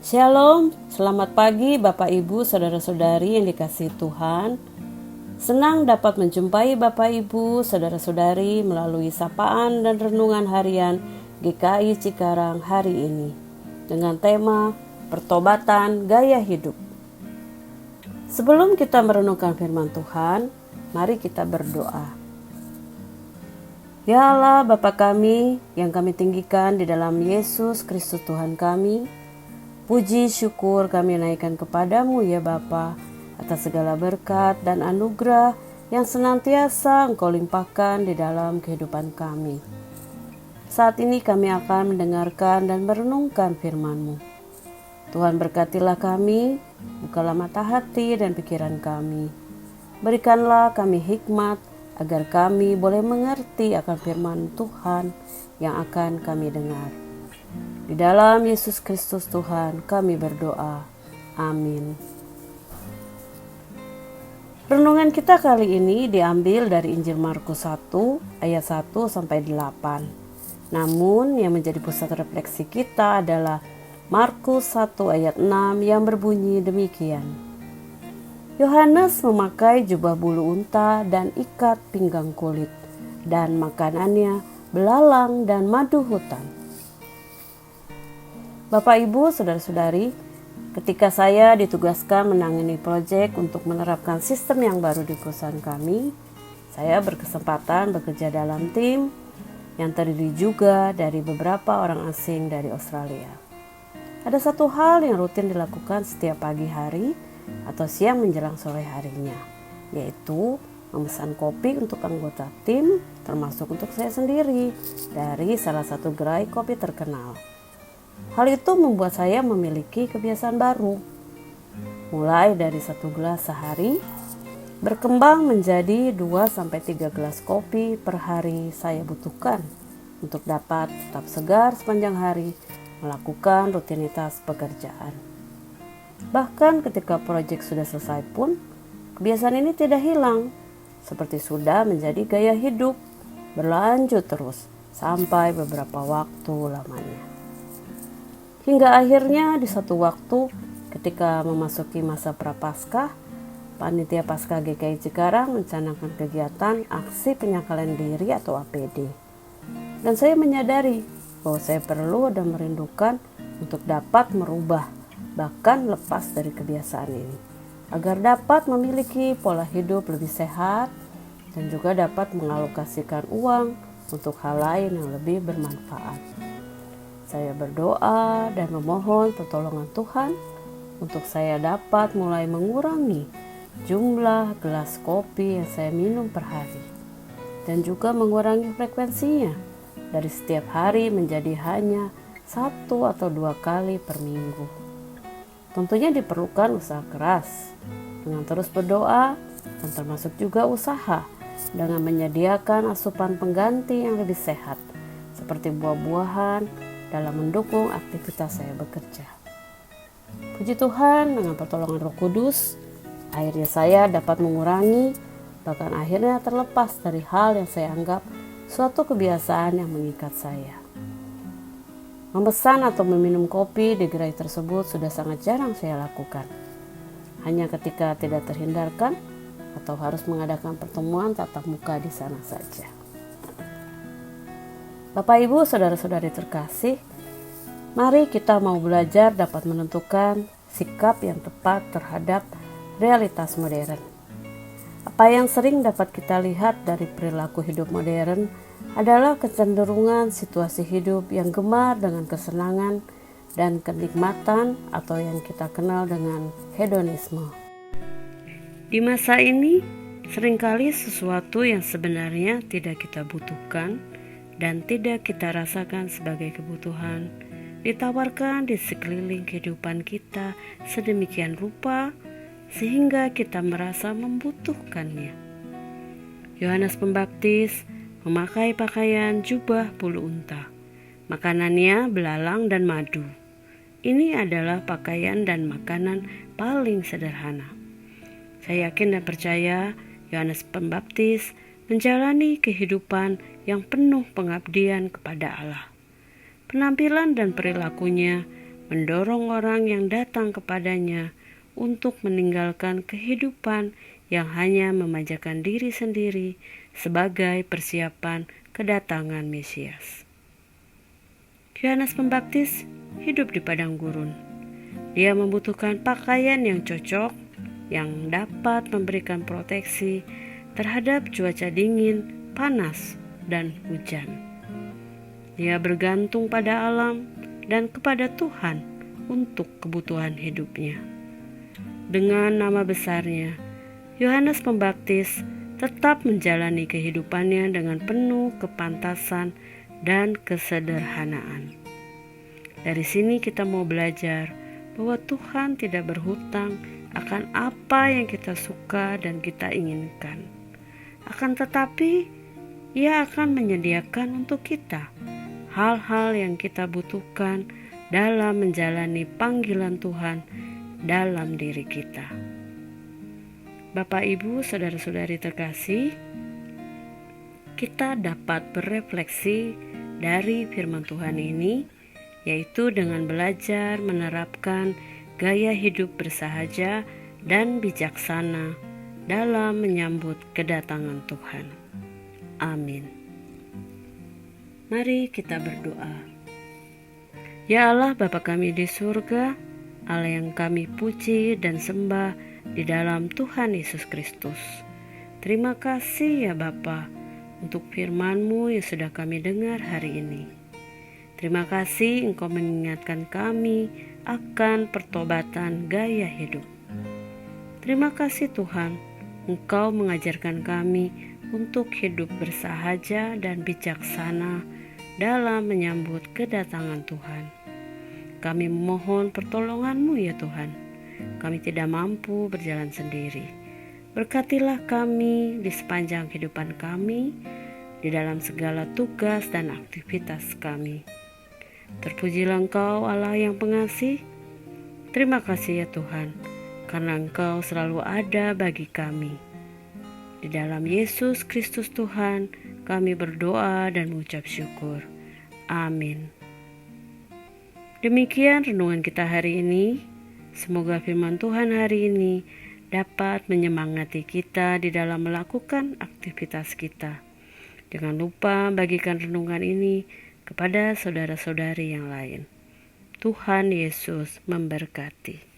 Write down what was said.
Shalom, selamat pagi Bapak Ibu, Saudara-saudari yang dikasihi Tuhan. Senang dapat menjumpai Bapak Ibu, Saudara-saudari melalui sapaan dan renungan harian GKI Cikarang hari ini dengan tema Pertobatan Gaya Hidup. Sebelum kita merenungkan firman Tuhan, mari kita berdoa. Ya Allah, Bapa kami yang kami tinggikan di dalam Yesus Kristus Tuhan kami, puji syukur kami naikkan kepadamu ya Bapa, atas segala berkat dan anugerah yang senantiasa Engkau limpahkan di dalam kehidupan kami. Saat ini kami akan mendengarkan dan merenungkan firman-Mu. Tuhan berkatilah kami, bukalah mata hati dan pikiran kami. Berikanlah kami hikmat agar kami boleh mengerti akan firman Tuhan yang akan kami dengar. Di dalam Yesus Kristus Tuhan kami berdoa. Amin. Renungan kita kali ini diambil dari Injil Markus 1 ayat 1 sampai 8. Namun yang menjadi pusat refleksi kita adalah Markus 1 ayat 6 yang berbunyi demikian. Yohanes memakai jubah bulu unta dan ikat pinggang kulit, dan makanannya belalang dan madu hutan. Bapak Ibu, Saudara-saudari, ketika saya ditugaskan menangani proyek untuk menerapkan sistem yang baru di perusahaan kami, saya berkesempatan bekerja dalam tim yang terdiri juga dari beberapa orang asing dari Australia. Ada satu hal yang rutin dilakukan setiap pagi hari atau siang menjelang sore harinya, yaitu memesan kopi untuk anggota tim, termasuk untuk saya sendiri, dari salah satu gerai kopi terkenal. Hal itu membuat saya memiliki kebiasaan baru. Mulai dari 1 gelas sehari, berkembang menjadi 2-3 gelas kopi per hari saya butuhkan untuk dapat tetap segar sepanjang hari melakukan rutinitas pekerjaan. Bahkan ketika proyek sudah selesai pun, kebiasaan ini tidak hilang, seperti sudah menjadi gaya hidup, berlanjut terus sampai beberapa waktu lamanya. Hingga akhirnya di satu waktu ketika memasuki masa prapaskah, Panitia Paskah GKI Cikarang mencanangkan kegiatan aksi penyakalan diri atau APD. Dan saya menyadari bahwa saya perlu dan merindukan untuk dapat merubah, bahkan lepas dari kebiasaan ini, agar dapat memiliki pola hidup lebih sehat dan juga dapat mengalokasikan uang untuk hal lain yang lebih bermanfaat. Saya berdoa dan memohon pertolongan Tuhan untuk saya dapat mulai mengurangi jumlah gelas kopi yang saya minum per hari dan juga mengurangi frekuensinya dari setiap hari menjadi hanya 1 atau 2 kali per minggu. Tentunya diperlukan usaha keras dengan terus berdoa dan termasuk juga usaha dengan menyediakan asupan pengganti yang lebih sehat seperti buah-buahan dalam mendukung aktivitas saya bekerja. Puji Tuhan, dengan pertolongan Roh Kudus, akhirnya saya dapat mengurangi, bahkan akhirnya terlepas dari hal yang saya anggap suatu kebiasaan yang mengikat saya. Memesan atau meminum kopi di gerai tersebut sudah sangat jarang saya lakukan. Hanya ketika tidak terhindarkan atau harus mengadakan pertemuan tatap muka di sana saja. Bapak Ibu, Saudara-saudari terkasih, mari kita mau belajar dapat menentukan sikap yang tepat terhadap realitas modern. Apa yang sering dapat kita lihat dari perilaku hidup modern adalah kecenderungan situasi hidup yang gemar dengan kesenangan dan kenikmatan atau yang kita kenal dengan hedonisme. Di masa ini, seringkali sesuatu yang sebenarnya tidak kita butuhkan dan tidak kita rasakan sebagai kebutuhan ditawarkan di sekeliling kehidupan kita sedemikian rupa sehingga kita merasa membutuhkannya. Yohanes Pembaptis memakai pakaian jubah bulu unta, makanannya belalang dan madu. Ini adalah pakaian dan makanan paling sederhana. Saya yakin dan percaya Yohanes Pembaptis menjalani kehidupan yang penuh pengabdian kepada Allah. Penampilan dan perilakunya mendorong orang yang datang kepadanya untuk meninggalkan kehidupan yang hanya memanjakan diri sendiri sebagai persiapan kedatangan Mesias. Yohanes Pembaptis hidup di padang gurun. Dia membutuhkan pakaian yang cocok, yang dapat memberikan proteksi terhadap cuaca dingin, panas, dan hujan. Dia bergantung pada alam dan kepada Tuhan untuk kebutuhan hidupnya. Dengan nama besarnya, Yohanes Pembaptis tetap menjalani kehidupannya dengan penuh kepantasan dan kesederhanaan. Dari sini kita mau belajar bahwa Tuhan tidak berhutang akan apa yang kita suka dan kita inginkan. Akan tetapi, Ia akan menyediakan untuk kita hal-hal yang kita butuhkan dalam menjalani panggilan Tuhan dalam diri kita. Bapak, Ibu, saudara-saudari terkasih, kita dapat berefleksi dari firman Tuhan ini, yaitu dengan belajar menerapkan gaya hidup bersahaja dan bijaksana dalam menyambut kedatangan Tuhan. Amin. Mari kita berdoa. Ya Allah Bapa kami di surga, Allah yang kami puji dan sembah di dalam Tuhan Yesus Kristus. Terima kasih ya Bapa untuk firman-Mu yang sudah kami dengar hari ini. Terima kasih Engkau mengingatkan kami akan pertobatan gaya hidup. Terima kasih Tuhan, Engkau mengajarkan kami untuk hidup bersahaja dan bijaksana dalam menyambut kedatangan Tuhan. Kami memohon pertolongan-Mu ya Tuhan. Kami tidak mampu berjalan sendiri. Berkatilah kami di sepanjang kehidupan kami, di dalam segala tugas dan aktivitas kami. Terpujilah Engkau Allah yang pengasih. Terima kasih ya Tuhan, karena Engkau selalu ada bagi kami. Di dalam Yesus Kristus Tuhan, kami berdoa dan mengucap syukur. Amin. Demikian renungan kita hari ini. Semoga firman Tuhan hari ini dapat menyemangati kita di dalam melakukan aktivitas kita. Jangan lupa bagikan renungan ini kepada saudara-saudari yang lain. Tuhan Yesus memberkati.